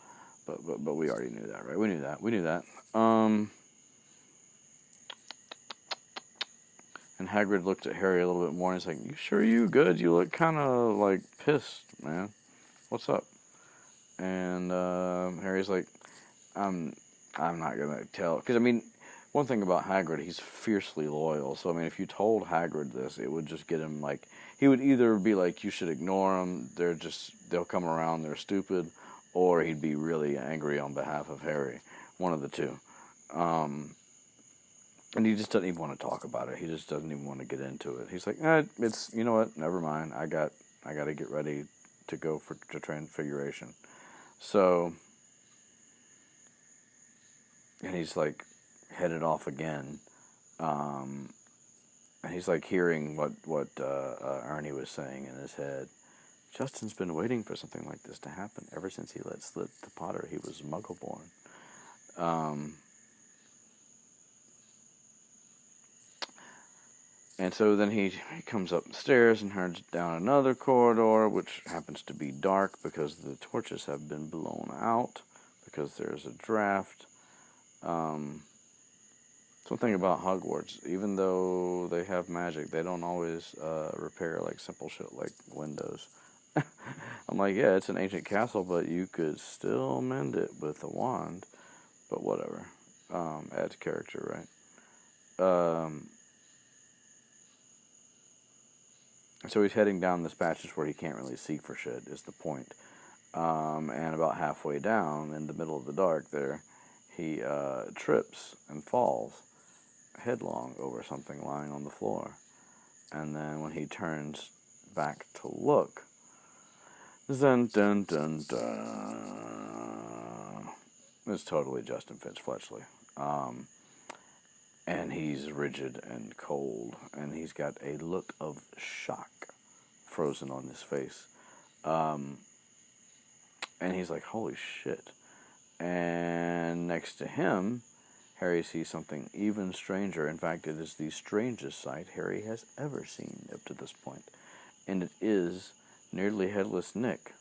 But we already knew that, right? We knew that. And Hagrid looked at Harry a little bit more, and he's like, you sure you good? You look kind of, like, pissed, man. what's up? And Harry's like, I'm not gonna tell, because I mean, one thing about Hagrid, he's fiercely loyal. So I mean, if you told Hagrid this, it would just get him like, he would either be like, you should ignore them, they'll come around, they're stupid, or he'd be really angry on behalf of Harry, one of the two. And he just doesn't even want to talk about it. He just doesn't even want to get into it. He's like, it's, you know what, never mind. I got to get ready to go to Transfiguration. So, and he's like headed off again. And he's like hearing what Ernie was saying in his head. Justin's been waiting for something like this to happen ever since he let slip the Potter. He was Muggle-born. And so then he comes up the stairs and heads down another corridor, which happens to be dark because the torches have been blown out, because there's a draft. Something about Hogwarts, even though they have magic, they don't always repair like simple shit like windows. I'm like, yeah, it's an ancient castle, but you could still mend it with a wand. But whatever. Adds character, right? So he's heading down this passage where he can't really see for shit, is the point. And about halfway down, in the middle of the dark there, he trips and falls headlong over something lying on the floor. And then when he turns back to look, dun dun dun dun, it's totally Justin Finch-Fletchley. And he's rigid and cold, and he's got a look of shock frozen on his face. And he's like, holy shit. And next to him, Harry sees something even stranger. In fact, it is the strangest sight Harry has ever seen up to this point. And it is nearly headless Nick.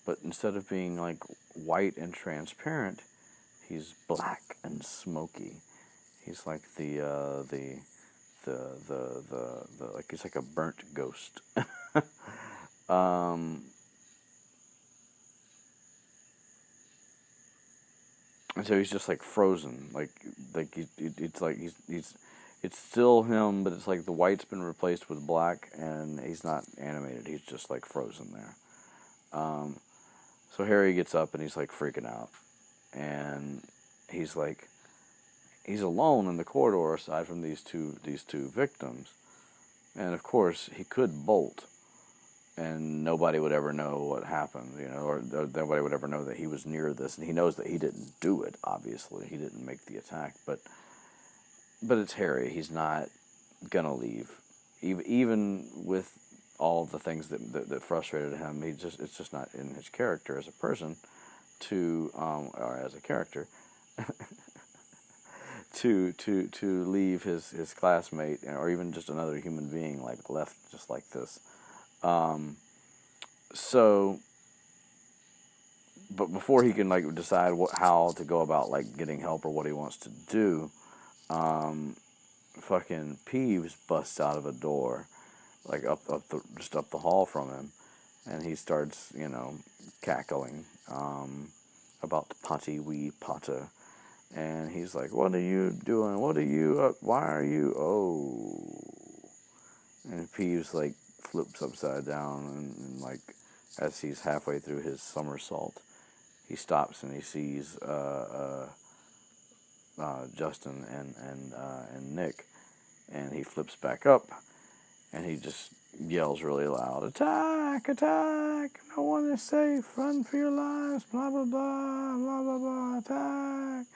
But instead of being like white and transparent, he's black and smoky. He's like the like, he's like a burnt ghost. And so he's just like frozen, it's still him, but it's like the white's been replaced with black, and he's not animated. He's just like frozen there. So Harry gets up and he's like freaking out, and he's alone in the corridor aside from these two victims, and of course he could bolt, and nobody would ever know what happened, or nobody would ever know that he was near this, and he knows that he didn't do it. Obviously, he didn't make the attack, but it's Harry. He's not gonna leave, even with all the things that frustrated him. It's just not in his character as a person or as a character. to leave his classmate, or even just another human being like left just like this. But before he can like decide how to go about like getting help or what he wants to do, fucking Peeves busts out of a door, like just up the hall from him, and he starts cackling about the potty wee Potter. And he's like, what are you doing? What are you up? Why are you? Oh. And Peeves, like, flips upside down. And like, as he's halfway through his somersault, he stops and he sees Justin and Nick. And he flips back up. And he just yells really loud, attack, attack. No one is safe. Run for your lives. Blah, blah, blah. Blah, blah, blah. Attack.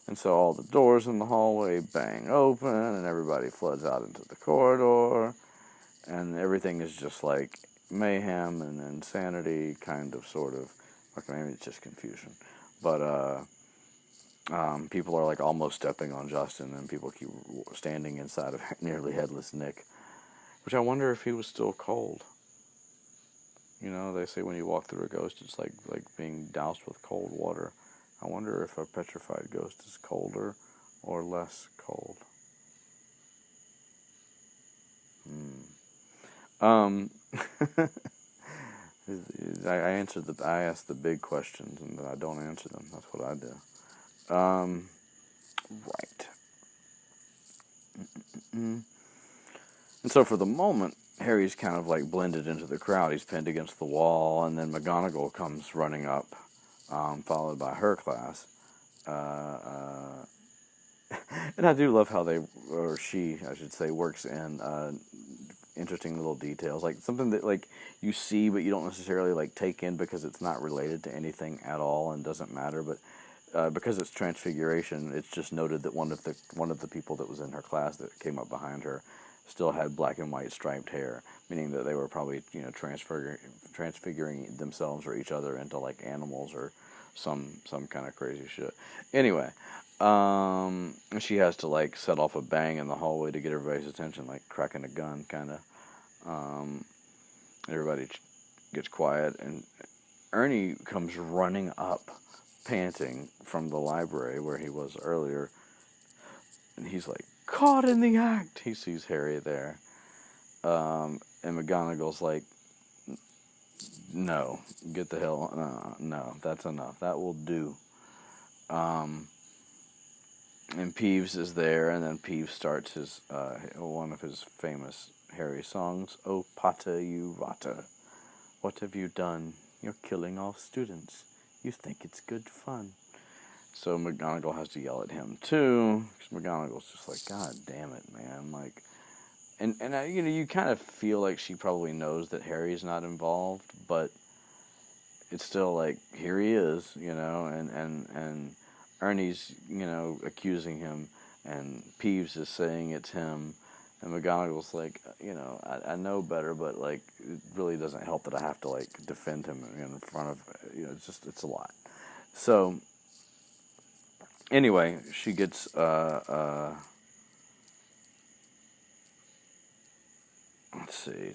And so all the doors in the hallway bang open, and everybody floods out into the corridor, and everything is just like mayhem and insanity, kind of, sort of. Okay, maybe it's just confusion. But people are like almost stepping on Justin, and people keep standing inside of nearly headless Nick, which I wonder if he was still cold. They say when you walk through a ghost, it's like being doused with cold water. I wonder if a petrified ghost is colder or less cold. I ask the big questions, and I don't answer them. That's what I do. Right. Mm-mm. And so for the moment, Harry's kind of like blended into the crowd. He's pinned against the wall, and then McGonagall comes running up, followed by her class. Uh, and I do love how she, I should say, works in interesting little details, like something that like you see but you don't necessarily like take in because it's not related to anything at all and doesn't matter. But because it's Transfiguration, it's just noted that one of the people that was in her class that came up behind her still had black and white striped hair, meaning that they were probably transfiguring themselves or each other into like animals or some kind of crazy shit. Anyway, she has to like set off a bang in the hallway to get everybody's attention, like cracking a gun, kind of. Everybody gets quiet, and Ernie comes running up, panting from the library where he was earlier, and he's like, caught in the act. He sees Harry there, and McGonagall's like, no, get the hell, no, that's enough, that will do. And Peeves is there, and then Peeves starts his one of his famous Harry songs, "O Pater, you rotter, what have you done? You're killing all students. You think it's good fun." So McGonagall has to yell at him too, because McGonagall's just like, God damn it, man! Like, and you kind of feel like she probably knows that Harry's not involved, but it's still like, here he is, and Ernie's, accusing him, and Peeves is saying it's him, and McGonagall's like, I know better, but like, it really doesn't help that I have to like defend him in front of, it's a lot. So anyway, she gets let's see,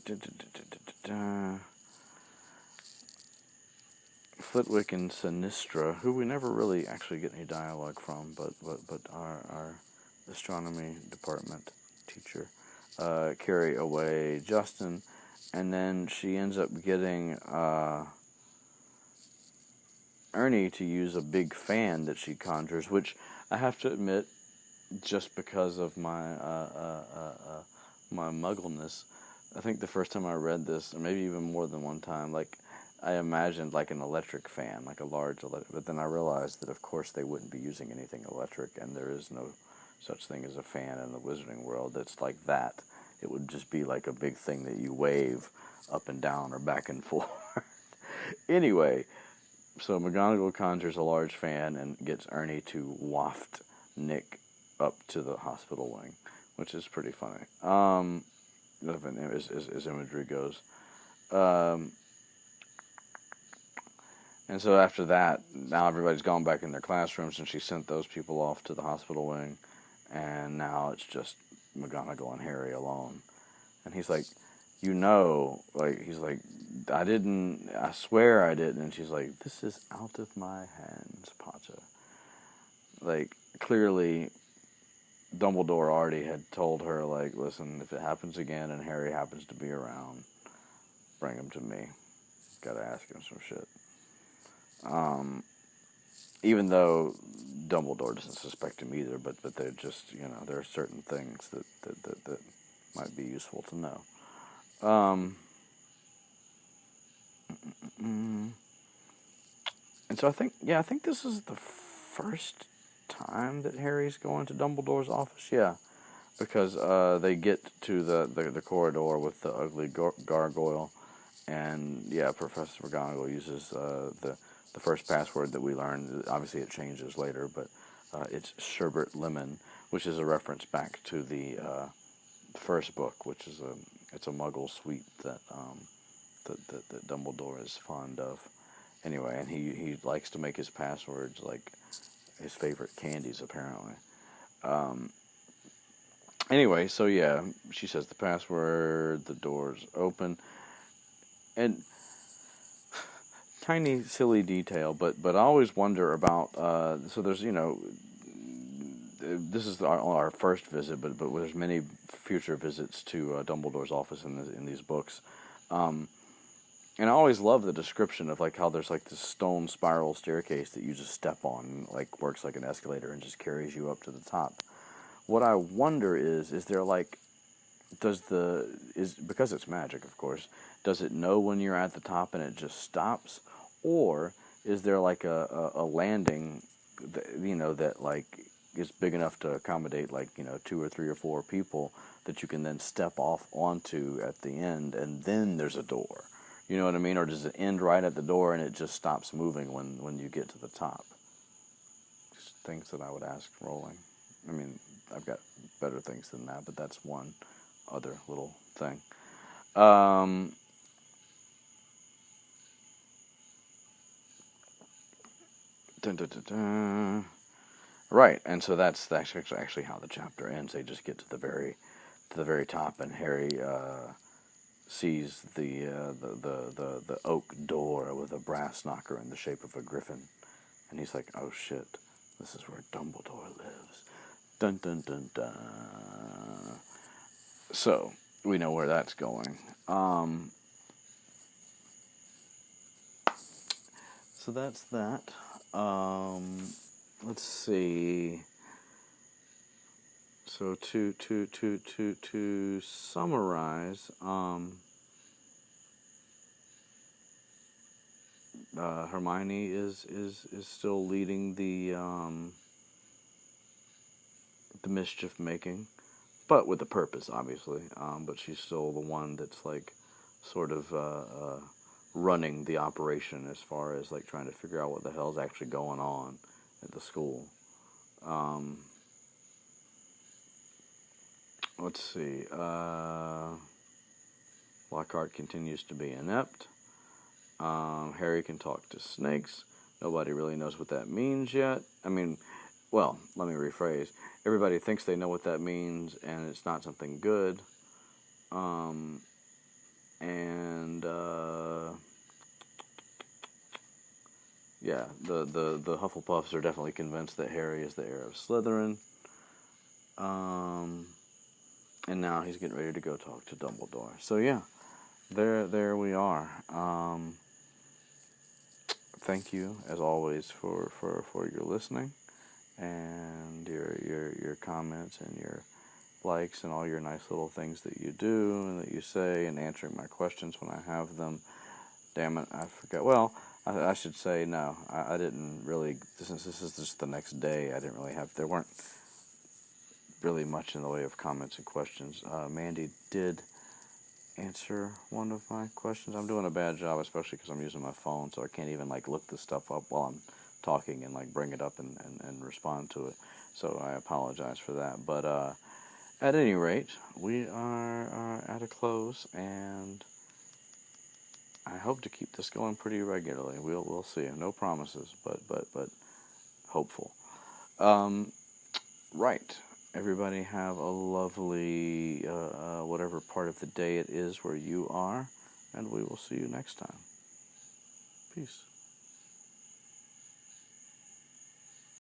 Flitwick and Sinistra, who we never really actually get any dialogue from, but our astronomy department teacher, carry away Justin, and then she ends up getting Ernie to use a big fan that she conjures, which I have to admit, just because of my my muggleness, I think the first time I read this, or maybe even more than one time, like, I imagined like an electric fan, like a large electric, but then I realized that of course they wouldn't be using anything electric, and there is no such thing as a fan in the Wizarding world that's like that. It would just be like a big thing that you wave up and down or back and forth. Anyway, so McGonagall conjures a large fan and gets Ernie to waft Nick up to the hospital wing, which is pretty funny, as imagery goes. And so after that, now everybody's gone back in their classrooms, and she sent those people off to the hospital wing, and now it's just McGonagall and Harry alone. And he's like, he's like, I swear I didn't. And she's like, this is out of my hands, Potter. Like, clearly, Dumbledore already had told her, like, listen, if it happens again and Harry happens to be around, bring him to me. Gotta ask him some shit. Even though Dumbledore doesn't suspect him either, but they're just, there are certain things that might be useful to know. And so I think this is the first time that Harry's going to Dumbledore's office. Yeah, because they get to the corridor with the ugly gargoyle, and yeah, Professor McGonagall uses the first password that we learned. Obviously, it changes later, but it's sherbet lemon, which is a reference back to the first book, which is it's a Muggle sweet that Dumbledore is fond of. Anyway, and he likes to make his passwords like his favorite candies, apparently. Anyway, so yeah, she says the password, the door's open, and tiny silly detail, but I always wonder about. So there's this is our first visit, but there's many future visits to Dumbledore's office in these books. And I always love the description of like how there's like this stone spiral staircase that you just step on, like works like an escalator and just carries you up to the top. What I wonder is there like, because it's magic, of course, does it know when you're at the top and it just stops? Or is there like a landing that, that like is big enough to accommodate like, 2 or 3 or 4 people that you can then step off onto at the end, and then there's a door? You know what I mean? Or does it end right at the door and it just stops moving when you get to the top? Just things that I would ask Rolling. I mean, I've got better things than that, but that's one other little thing. Dun, dun, dun, dun. Right, and so that's actually how the chapter ends. They just get to the very top, and Harry sees the oak door with a brass knocker in the shape of a griffin, and he's like, "Oh shit, this is where Dumbledore lives." Dun dun dun dun. So we know where that's going. So that's that. Let's see. So to summarize, Hermione is still leading the mischief making, but with a purpose, obviously. But she's still the one that's like sort of running the operation as far as like trying to figure out what the hell's actually going on at the school. Let's see. Lockhart continues to be inept. Harry can talk to snakes. Nobody really knows what that means yet. I mean, well, let me rephrase. Everybody thinks they know what that means, and it's not something good. Yeah, the Hufflepuffs are definitely convinced that Harry is the heir of Slytherin. And now he's getting ready to go talk to Dumbledore. So yeah, there we are. Thank you as always for your listening and your comments and your likes and all your nice little things that you do and that you say, and answering my questions when I have them. Damn it, I forgot. Well, I should say no. I didn't really, since this is just the next day, there weren't really much in the way of comments and questions. Mandy did answer one of my questions. I'm doing a bad job, especially because I'm using my phone, so I can't even like look this stuff up while I'm talking and like bring it up and respond to it. So I apologize for that. But at any rate, we are at a close, and I hope to keep this going pretty regularly. We'll see. No promises, but hopeful. Right. Everybody have a lovely whatever part of the day it is where you are, and we will see you next time. Peace.